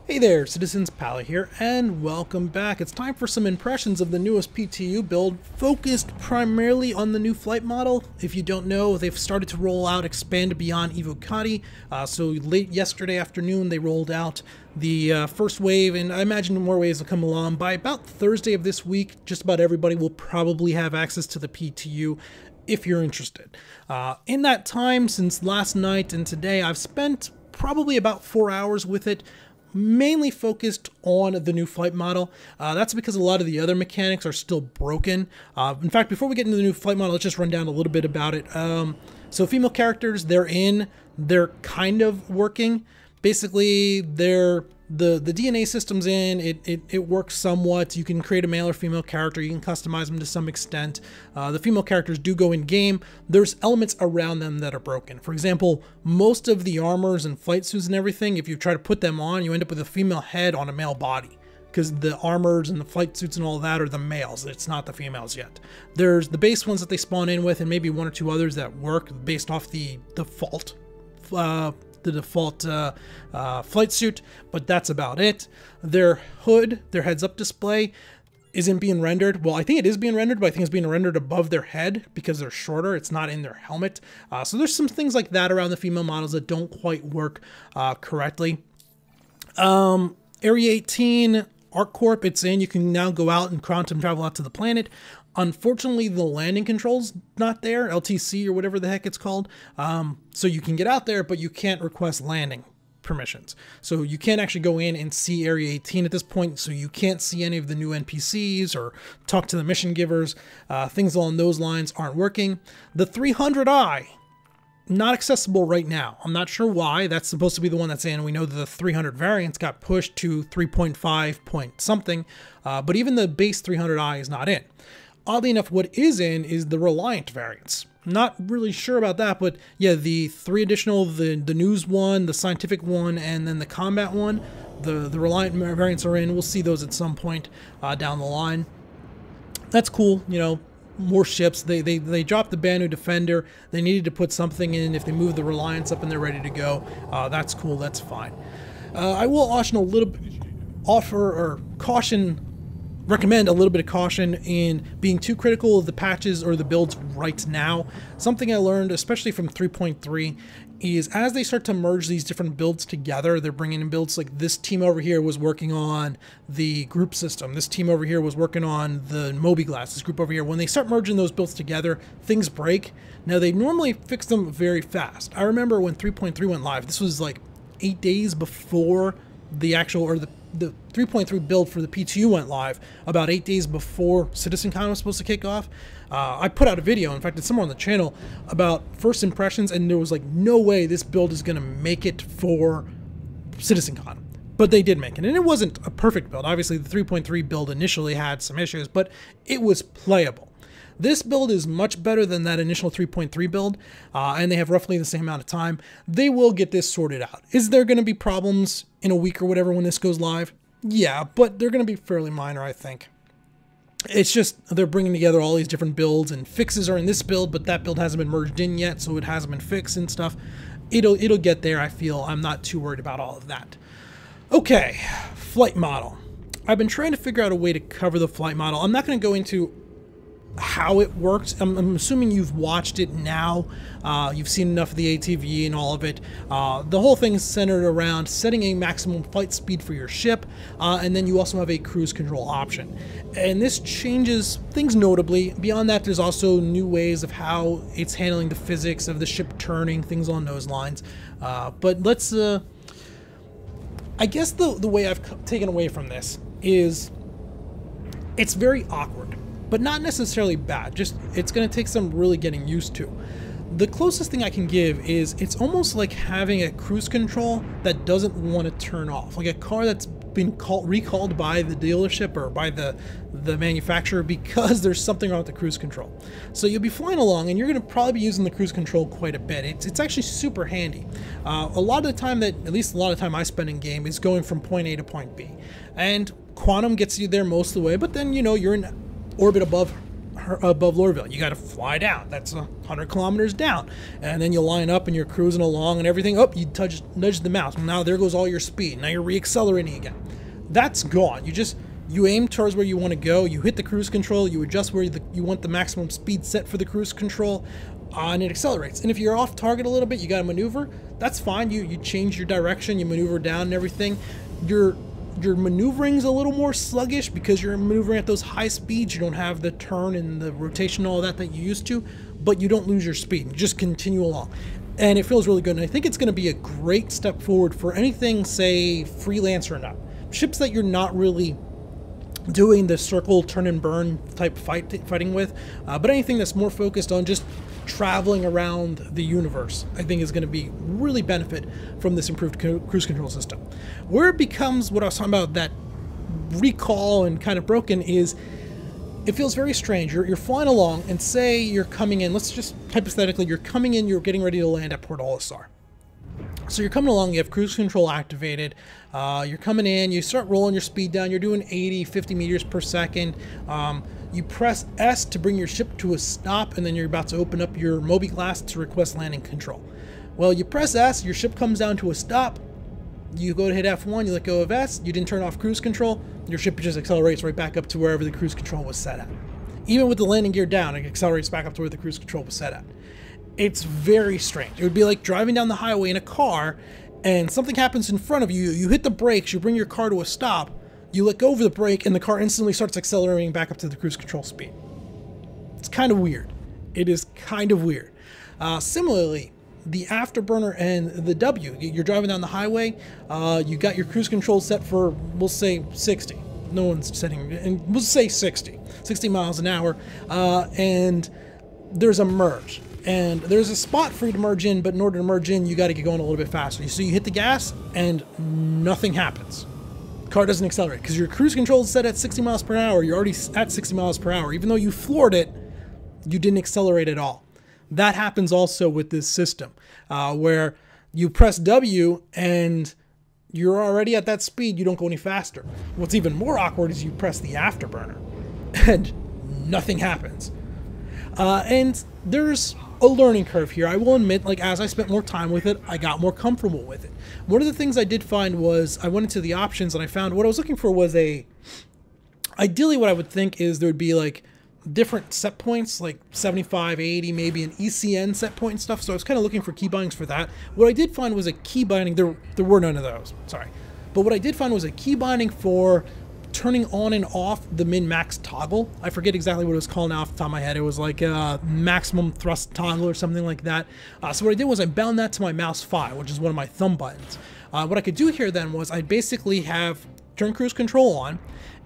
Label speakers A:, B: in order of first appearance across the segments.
A: Hey there, Citizens Pally here, and welcome back. It's time for some impressions of the newest PTU build, focused primarily on the new flight model. If you don't know, they've started to roll out Expand Beyond Evocati. So late yesterday afternoon, they rolled out the first wave, and I imagine more waves will come along. By about Thursday of this week, just about everybody will probably have access to the PTU if you're interested. In that time, since last night and today, I've spent probably about 4 hours with it, mainly focused on the new flight model. That's because a lot of the other mechanics are still broken. In fact, before we get into the new flight model, let's just run down a little bit about it. So female characters, they're kind of working. Basically, the DNA system's in, it works somewhat. You can create a male or female character, you can customize them to some extent. The female characters do go in game. There's elements around them that are broken. For example, most of the armors and flight suits and everything, if you try to put them on, you end up with a female head on a male body, because the armors and the flight suits and all that are the males. It's not the females yet. There's the base ones that they spawn in with, and maybe one or two others that work based off the default flight suit, but that's about it. Their hood, their heads-up display, isn't being rendered. Well, I think it is being rendered, but I think it's being rendered above their head because they're shorter. It's not in their helmet. So there's some things like that around the female models that don't quite work correctly. Area 18 ArcCorp, it's in. You can now go out and quantum travel out to the planet. Unfortunately, the landing control's not there, LTC or whatever the heck it's called. So you can get out there, but you can't request landing permissions. So you can't actually go in and see Area 18 at this point, so you can't see any of the new NPCs or talk to the mission givers. Things along those lines aren't working. The 300 I, not accessible right now. I'm not sure why. That's supposed to be the one that's in. We know that the 300 variants got pushed to 3.5 point something, but even the base 300i is not in. Oddly enough, what is in is the Reliant variants. Not really sure about that, but yeah, the three additional, the news one, the scientific one, and then the combat one, the Reliant variants are in. We'll see those at some point down the line. That's cool, you know. More ships. They dropped the Banu Defender. They needed to put something in. If they move the Reliance up and they're ready to go, that's cool. That's fine. I will recommend a little bit of caution in being too critical of the patches or the builds right now. Something I learned, especially from 3.3, is as they start to merge these different builds together, they're bringing in builds like this team over here was working on the group system. This team over here was working on the Mobiglass. This group over here. When they start merging those builds together, things break. Now, they normally fix them very fast. I remember when 3.3 went live, this was like 8 days before the actual, or the 3.3 build for the PTU went live, about 8 days before CitizenCon was supposed to kick off. I put out a video, in fact it's somewhere on the channel, about first impressions, and there was like no way this build is going to make it for CitizenCon. But they did make it, and it wasn't a perfect build. Obviously the 3.3 build initially had some issues, but it was playable. This build is much better than that initial 3.3 build, and they have roughly the same amount of time. They will get this sorted out. Is there going to be problems in a week or whatever when this goes live? Yeah, but they're going to be fairly minor, I think. It's just they're bringing together all these different builds, and fixes are in this build, but that build hasn't been merged in yet, so it hasn't been fixed and stuff. It'll get there, I feel. I'm not too worried about all of that. Okay, flight model. I've been trying to figure out a way to cover the flight model. I'm not going to go into how it works. I'm assuming you've watched it now. You've seen enough of the ATV and all of it. The whole thing is centered around setting a maximum flight speed for your ship, and then you also have a cruise control option. And this changes things notably. Beyond that, there's also new ways of how it's handling the physics of the ship turning, things along those lines. But let's, I guess the way I've taken away from this is it's very awkward, but not necessarily bad. Just, it's going to take some really getting used to. The closest thing I can give is it's almost like having a cruise control that doesn't want to turn off. Like a car that's been recalled by the dealership or by the manufacturer because there's something wrong with the cruise control. So you'll be flying along and you're going to probably be using the cruise control quite a bit. It's actually super handy. A lot of the time at least a lot of time I spend in game is going from point A to point B. And Quantum gets you there most of the way, but then, you know, you're in orbit above above Lorville. You got to fly down. That's 100 kilometers down. And then you line up and you're cruising along and everything. Oh, you nudge the mouse. Now there goes all your speed. Now you're reaccelerating again. That's gone. You aim towards where you want to go. You hit the cruise control. You adjust where you want the maximum speed set for the cruise control. And it accelerates. And if you're off target a little bit, you got to maneuver. That's fine. You change your direction. You maneuver down and everything. Your maneuvering's a little more sluggish because you're maneuvering at those high speeds. You don't have the turn and the rotation, all that you used to, but you don't lose your speed. You just continue along. And it feels really good. And I think it's going to be a great step forward for anything, say, freelance or not. Ships that you're not really doing the circle, turn and burn type fighting with, but anything that's more focused on just traveling around the universe, I think is going to be really benefit from this improved cruise control system. Where it becomes what I was talking about, that recall and kind of broken, is it feels very strange. You're flying along and say you're coming in, let's just hypothetically, you're coming in, you're getting ready to land at Port Olisar. So you're coming along, you have cruise control activated, you're coming in, you start rolling your speed down, you're doing 80, 50 meters per second. You press S to bring your ship to a stop, and then you're about to open up your Moby glass to request landing control. Well, you press S, your ship comes down to a stop, you go to hit F1, you let go of S, you didn't turn off cruise control, your ship just accelerates right back up to wherever the cruise control was set at. Even with the landing gear down, it accelerates back up to where the cruise control was set at. It's very strange. It would be like driving down the highway in a car and something happens in front of you, you hit the brakes, you bring your car to a stop, you let go of the brake, and the car instantly starts accelerating back up to the cruise control speed. It's kind of weird. It is kind of weird. Similarly, the afterburner and the W, you're driving down the highway, you got your cruise control set for, we'll say 60. No one's setting, and we'll say 60 miles an hour, and there's a merge. And there's a spot for you to merge in, but in order to merge in, you got to get going a little bit faster. So you hit the gas, and nothing happens. Car doesn't accelerate because your cruise control is set at 60 miles per hour. You're already at 60 miles per hour. Even though you floored it, you didn't accelerate at all. That happens also with this system, where you press W and you're already at that speed. You don't go any faster. What's even more awkward is you press the afterburner, and nothing happens. And there's a learning curve here. I will admit, like, as I spent more time with it, I got more comfortable with it. One of the things I did find was I went into the options and I found what I was looking for was ideally what I would think is there would be like different set points, like 75, 80, maybe an ECN set point and stuff. So I was kind of looking for key bindings for that. What I did find was a key binding. There were none of those, sorry. But what I did find was a key binding for turning on and off the min-max toggle. I forget exactly what it was called now off the top of my head. It was like a maximum thrust toggle or something like that. So what I did was I bound that to my mouse 5, which is one of my thumb buttons. What I could do here then was I basically have turn cruise control on,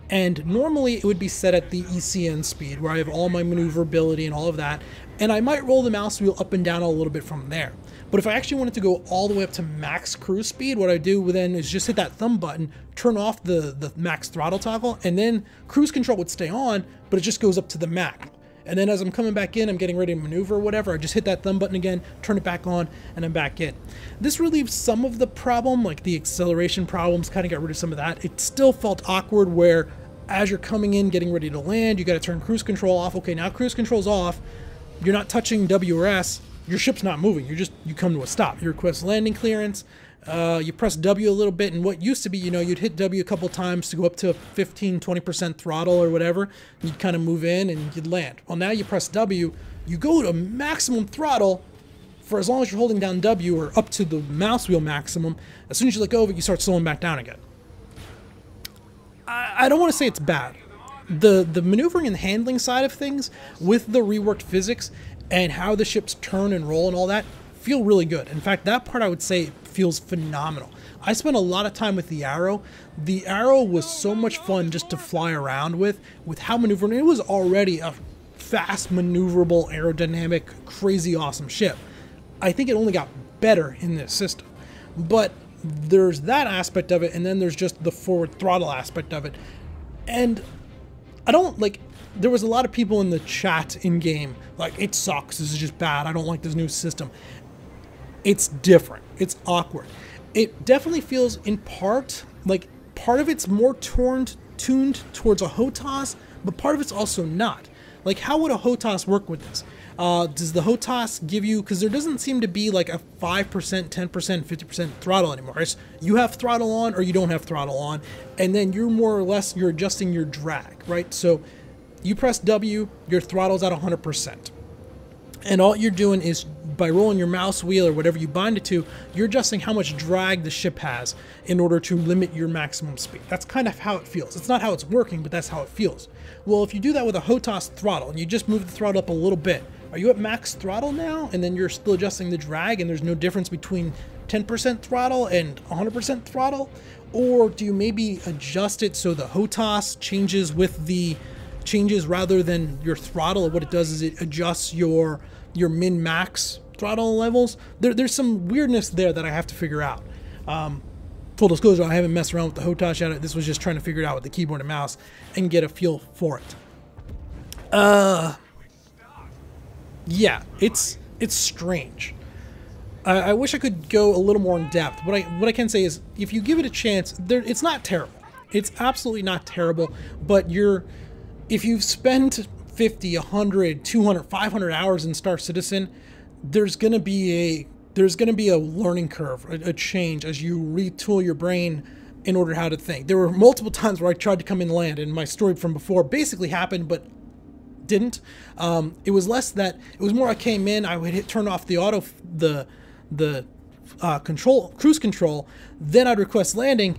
A: and normally it would be set at the ECN speed where I have all my maneuverability and all of that, and I might roll the mouse wheel up and down a little bit from there. But if I actually wanted to go all the way up to max cruise speed, what I do then is just hit that thumb button, turn off the max throttle toggle, and then cruise control would stay on, but it just goes up to the max. And then as I'm coming back in, I'm getting ready to maneuver or whatever, I just hit that thumb button again, turn it back on, and I'm back in. This relieves some of the problem, like the acceleration problems, kind of got rid of some of that. It still felt awkward where as you're coming in, getting ready to land, you got to turn cruise control off. Okay, now cruise control's off. You're not touching W or S. Your ship's not moving. You come to a stop. You request landing clearance. You press W a little bit, and what used to be, you'd hit W a couple times to go up to 15, 20% throttle or whatever. You'd kind of move in and you'd land. Well, now you press W, you go to maximum throttle for as long as you're holding down W or up to the mouse wheel maximum. As soon as you let go of it, you start slowing back down again. I don't want to say it's bad. The maneuvering and handling side of things with the reworked physics and how the ships turn and roll and all that feel really good. In fact, that part I would say feels phenomenal. I spent a lot of time with the Arrow. The Arrow was so much fun just to fly around with how maneuverable. It was already a fast, maneuverable, aerodynamic, crazy awesome ship. I think it only got better in this system. But there's that aspect of it, and then there's just the forward throttle aspect of it. And I don't like, there was a lot of people in the chat in game like, it sucks, this is just bad, I don't like this new system. It's different, it's awkward. It definitely feels in part like part of it's more tuned towards a HOTAS, but part of it's also not. Like, how would a HOTAS work with this? Does the HOTAS give you, because there doesn't seem to be like a 5%, 10%, 50% throttle anymore. It's you have throttle on or you don't have throttle on, and then you're more or less, you're adjusting your drag, right? So you press W, your throttle's at 100%. And all you're doing is, by rolling your mouse wheel or whatever you bind it to, you're adjusting how much drag the ship has in order to limit your maximum speed. That's kind of how it feels. It's not how it's working, but that's how it feels. Well, if you do that with a HOTAS throttle and you just move the throttle up a little bit, are you at max throttle now? And then you're still adjusting the drag and there's no difference between 10% throttle and 100% throttle? Or do you maybe adjust it so the HOTAS changes with the changes rather than your throttle? What it does is it adjusts your min-max throttle levels. There's some weirdness there that I have to figure out. Full disclosure, I haven't messed around with the HOTAS yet. This was just trying to figure it out with the keyboard and mouse and get a feel for it. Yeah, it's strange. I wish I could go a little more in depth. What I can say is, if you give it a chance, it's not terrible. It's absolutely not terrible. But if you've spent 50, 100, 200, 500 hours in Star Citizen, there's gonna be a learning curve, a change as you retool your brain in order how to think. There were multiple times where I tried to come in and land, and my story from before basically happened, but didn't. It was less that, it was more I came in, I would turn off the cruise control, then I'd request landing,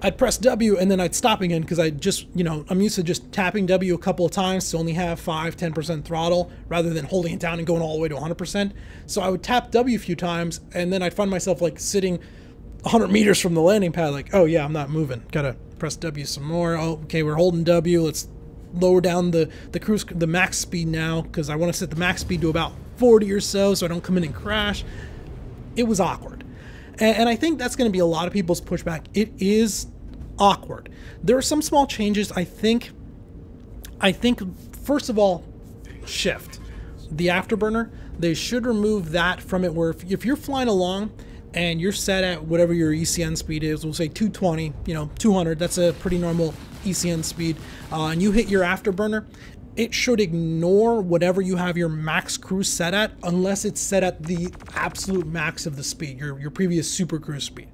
A: I'd press W, and then I'd stop again because I just, I'm used to just tapping W a couple of times to only have 5-10% throttle rather than holding it down and going all the way to 100%. So I would tap W a few times, and then I'd find myself like sitting 100 meters from the landing pad, like, oh yeah, I'm not moving. Gotta press W some more. Oh, okay, we're holding W. Let's lower down the max speed now because I want to set the max speed to about 40 or so I don't come in and crash. It was awkward. And I think that's going to be a lot of people's pushback. It is awkward. There are some small changes. I think first of all, shift. The afterburner, they should remove that from it, where if you're flying along and you're set at whatever your ECN speed is, we'll say 220, 200, that's a pretty normal ECN speed, and you hit your afterburner, it should ignore whatever you have your max cruise set at, unless it's set at the absolute max of the speed, your previous super cruise speed.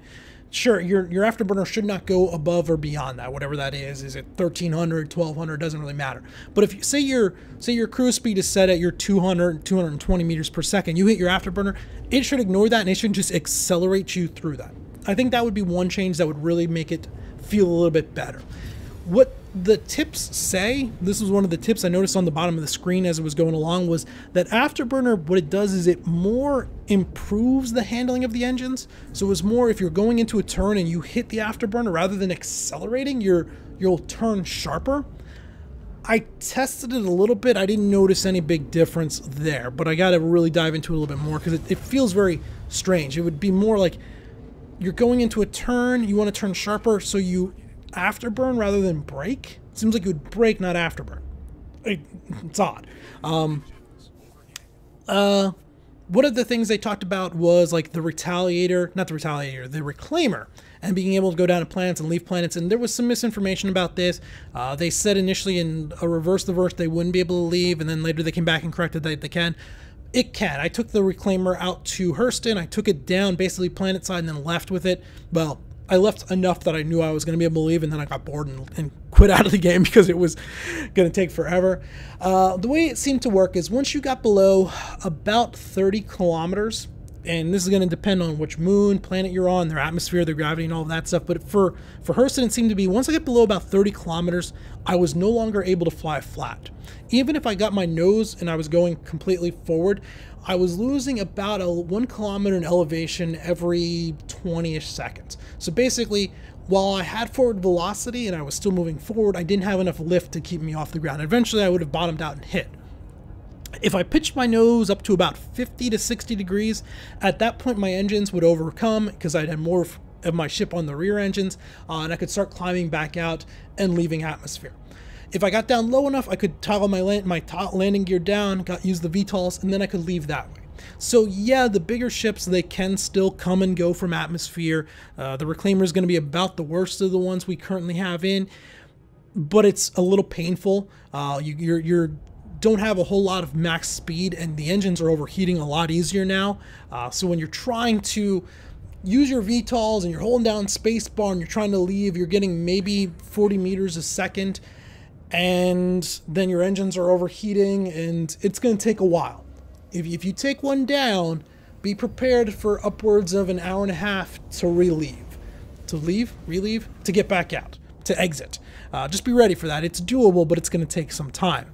A: Sure, your afterburner should not go above or beyond that, whatever that is. Is it 1300, 1200, doesn't really matter. But if you say your cruise speed is set at your 200, 220 meters per second, you hit your afterburner, it should ignore that and it should just accelerate you through that. I think that would be one change that would really make it feel a little bit better. What the tips say, this was one of the tips I noticed on the bottom of the screen as it was going along, was that afterburner, what it does is it more improves the handling of the engines. So it's more, if you're going into a turn and you hit the afterburner, rather than accelerating, you'll turn sharper. I tested it a little bit. I didn't notice any big difference there, but I got to really dive into it a little bit more because it feels very strange. It would be more like you're going into a turn, you want to turn sharper, so you afterburn rather than brake. It seems like you would brake, not afterburn. It's odd. One of the things they talked about was like the Retaliator, not the Retaliator, the Reclaimer, and being able to go down to planets and leave planets. And there was some misinformation about this. They said initially in a reverse the verse they wouldn't be able to leave, and then later they came back and corrected that they can. It can. I took the Reclaimer out to Hurston. I took it down basically planet side and then left with it. Well, I left enough that I knew I was going to be able to leave, and then I got bored and quit out of the game because it was going to take forever. The way it seemed to work is once you got below about 30 kilometers, and this is going to depend on which moon, planet you're on, their atmosphere, their gravity, and all of that stuff, but for Hurston, it seemed to be once I get below about 30 kilometers, I was no longer able to fly flat. Even if I got my nose and I was going completely forward, I was losing about 1 kilometer in elevation every 20-ish seconds. So basically, while I had forward velocity and I was still moving forward, I didn't have enough lift to keep me off the ground. Eventually, I would have bottomed out and hit. If I pitched my nose up to about 50 to 60 degrees, at that point my engines would overcome because I'd had more of my ship on the rear engines, and I could start climbing back out and leaving atmosphere. If I got down low enough, I could toggle my top landing gear down, use the VTOLs, and then I could leave that way. So yeah, the bigger ships, they can still come and go from atmosphere. The Reclaimer is going to be about the worst of the ones we currently have in, but it's a little painful. You're don't have a whole lot of max speed, and the engines are overheating a lot easier now. So when you're trying to use your VTOLs and you're holding down spacebar and you're trying to leave, you're getting maybe 40 meters a second, and then your engines are overheating, and it's going to take a while. If you take one down, be prepared for upwards of an hour and a half to relieve. To relieve, to get back out, to exit. Just be ready for that. It's doable, but it's going to take some time.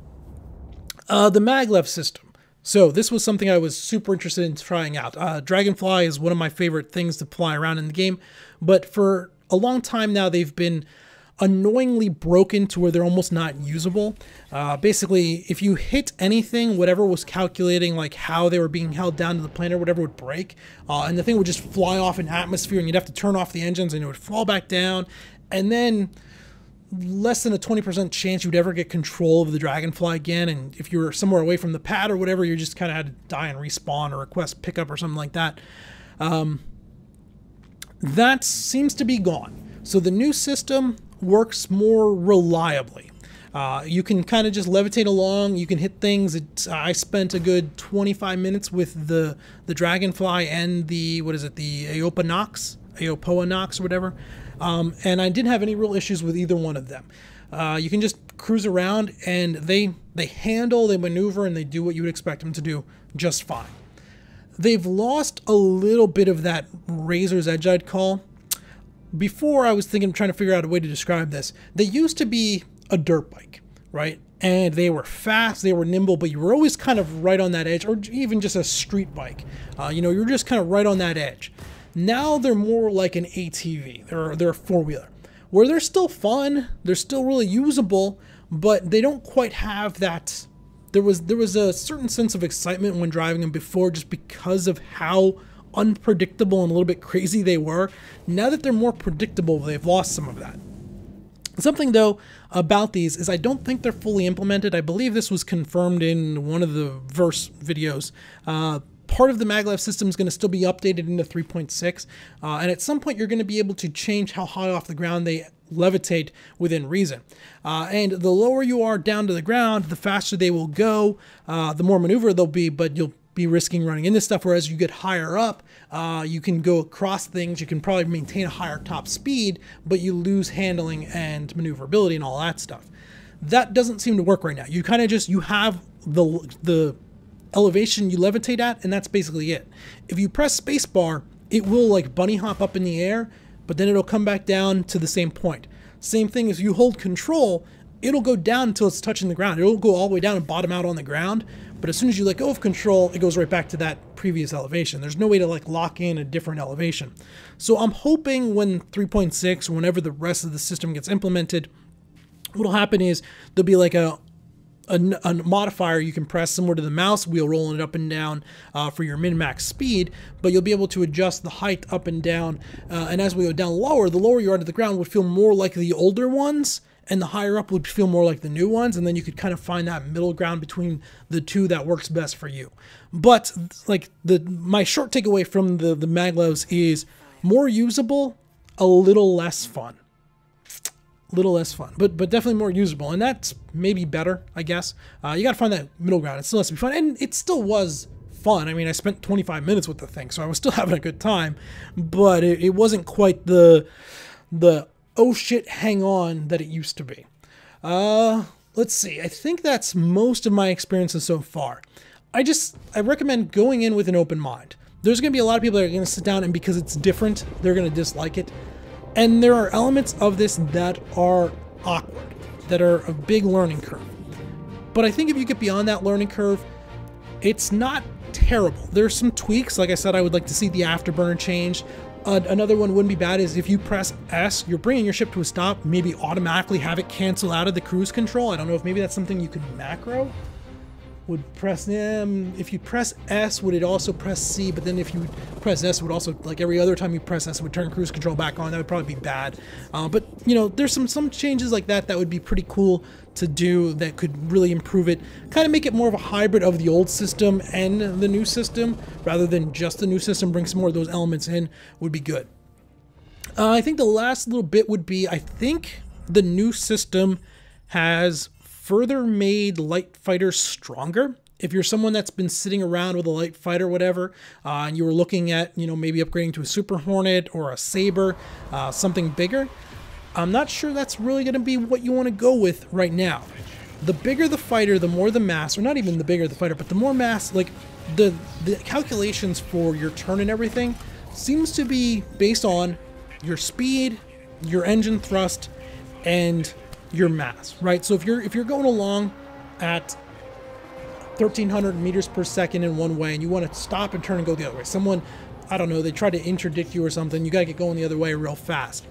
A: The maglev system. So this was something I was super interested in trying out. Dragonfly is one of my favorite things to fly around in the game, but for a long time now they've been annoyingly broken to where they're almost not usable. Basically, if you hit anything, whatever was calculating like how they were being held down to the planet or whatever would break, and the thing would just fly off in atmosphere, and you'd have to turn off the engines and it would fall back down, and then less than a 20% chance you'd ever get control of the Dragonfly again. And if you were somewhere away from the pad or whatever, you just kind of had to die and respawn or request pickup or something like that. That seems to be gone. So the new system works more reliably. You can kind of just levitate along. You can hit things. I spent a good 25 minutes with the Dragonfly and the, what is it, the Aopoa Nox or whatever. And I didn't have any real issues with either one of them. You can just cruise around, and they handle, they maneuver, and they do what you would expect them to do just fine. They've lost a little bit of that razor's edge, I'd call. Before, I was trying to figure out a way to describe this. They used to be a dirt bike, right? And they were fast, they were nimble, but you were always kind of right on that edge, or even just a street bike. You know, you're just kind of right on that edge. Now they're more like an ATV. They're a four-wheeler, where they're still fun, they're still really usable, but they don't quite have that. There was a certain sense of excitement when driving them before, just because of how unpredictable and a little bit crazy they were. Now that they're more predictable, they've lost some of that. Something though about these is I don't think they're fully implemented. I believe this was confirmed in one of the Verse videos. Part of the maglev system is going to still be updated into 3.6, and at some point you're going to be able to change how high off the ground they levitate within reason. And the lower you are down to the ground, the faster they will go, the more maneuver they'll be, but you'll be risking running into stuff. Whereas you get higher up, you can go across things, you can probably maintain a higher top speed, but you lose handling and maneuverability and all that stuff. That doesn't seem to work right now. You kind of just, you have the elevation you levitate at, and that's basically it. If you press spacebar, it will like bunny hop up in the air, but then it'll come back down to the same point. Same thing as you hold control, it'll go down until it's touching the ground. It'll go all the way down and bottom out on the ground, but as soon as you let go of control, it goes right back to that previous elevation. There's no way to like lock in a different elevation. So I'm hoping when 3.6 or whenever the rest of the system gets implemented, what'll happen is there'll be like a modifier you can press similar to the mouse wheel, rolling it up and down for your min-max speed, but you'll be able to adjust the height up and down, and as we go down lower, the lower you are to the ground would feel more like the older ones, and the higher up would feel more like the new ones, and then you could kind of find that middle ground between the two that works best for you. But like my short takeaway from the maglevs is more usable, a little less fun. But definitely more usable, and that's maybe better, I guess. You got to find that middle ground. It still has to be fun, and it still was fun. I mean, I spent 25 minutes with the thing, so I was still having a good time, but it wasn't quite the oh shit, hang on that it used to be. Let's see. I think that's most of my experiences so far. I recommend going in with an open mind. There's going to be a lot of people that are going to sit down, and because it's different, they're going to dislike it. And there are elements of this that are awkward, that are a big learning curve. But I think if you get beyond that learning curve, it's not terrible. There's some tweaks. Like I said, I would like to see the afterburner change. Another one wouldn't be bad is if you press S, you're bringing your ship to a stop, maybe automatically have it cancel out of the cruise control. I don't know if maybe that's something you could macro. Would press if you press S, would it also press C? But then if you press S, it would also, like every other time you press S, it would turn cruise control back on. That would probably be bad. But you know, there's some changes like that that would be pretty cool to do, that could really improve it, kind of make it more of a hybrid of the old system and the new system, rather than just the new system. Bring some more of those elements in would be good. I think the last little bit would be, I think the new system has further made light fighters stronger. If you're someone that's been sitting around with a light fighter, whatever, and you were looking at, maybe upgrading to a Super Hornet or a Saber, something bigger, I'm not sure that's really going to be what you want to go with right now. The bigger the fighter, the more the mass, or not even the bigger the fighter, but the more mass, like the calculations for your turn and everything seems to be based on your speed, your engine thrust, and your mass, right? So if you're going along at 1,300 meters per second in one way and you want to stop and turn and go the other way, someone, I don't know, they try to interdict you or something, you got to get going the other way real fast.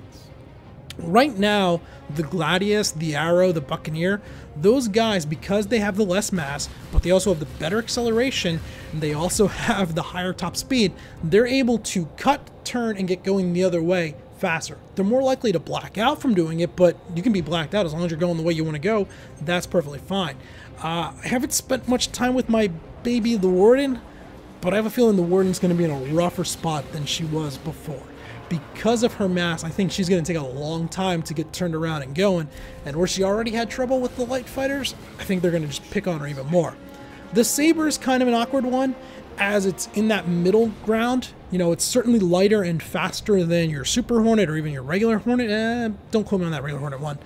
A: Right now, the Gladius, the Arrow, the Buccaneer, those guys, because they have the less mass, but they also have the better acceleration, and they also have the higher top speed, they're able to cut, turn, and get going the other way faster. They're more likely to black out from doing it, but you can be blacked out as long as you're going the way you want to go. That's perfectly fine. I haven't spent much time with my baby, the Warden, but I have a feeling the Warden's going to be in a rougher spot than she was before. Because of her mass, I think she's going to take a long time to get turned around and going, and where she already had trouble with the light fighters, I think they're going to just pick on her even more. The Saber is kind of an awkward one, as it's in that middle ground. It's certainly lighter and faster than your Super Hornet or even your regular Hornet. Don't quote me on that regular Hornet one.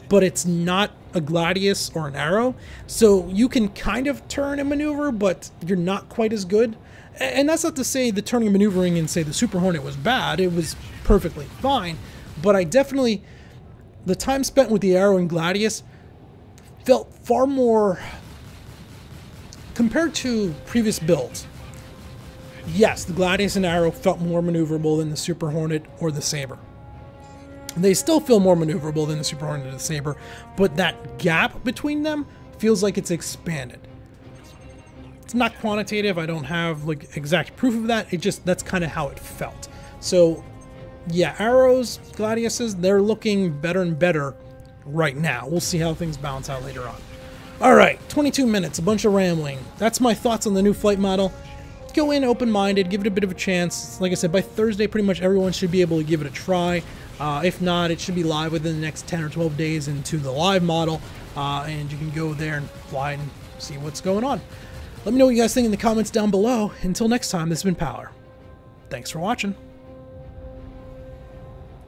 A: But it's not a Gladius or an Arrow, so you can kind of turn and maneuver, but you're not quite as good. And that's not to say the turning and maneuvering in, say, the Super Hornet was bad. It was perfectly fine. But the time spent with the Arrow and Gladius felt far more, compared to previous builds. Yes, the Gladius and Arrow felt more maneuverable than the Super Hornet or the Saber. They still feel more maneuverable than the Super Hornet or the Saber, but that gap between them feels like it's expanded. It's not quantitative. I don't have exact proof of that. That's kind of how it felt. So yeah, Arrows, Gladiuses, they're looking better and better right now. We'll see how things balance out later on. All right, 22 minutes, a bunch of rambling. That's my thoughts on the new flight model. Go in open-minded, give it a bit of a chance. Like I said, by Thursday, pretty much everyone should be able to give it a try. If not, it should be live within the next 10 or 12 days into the live model, and you can go there and fly and see what's going on. Let me know what you guys think in the comments down below. Until next time, this has been Power. Thanks for watching.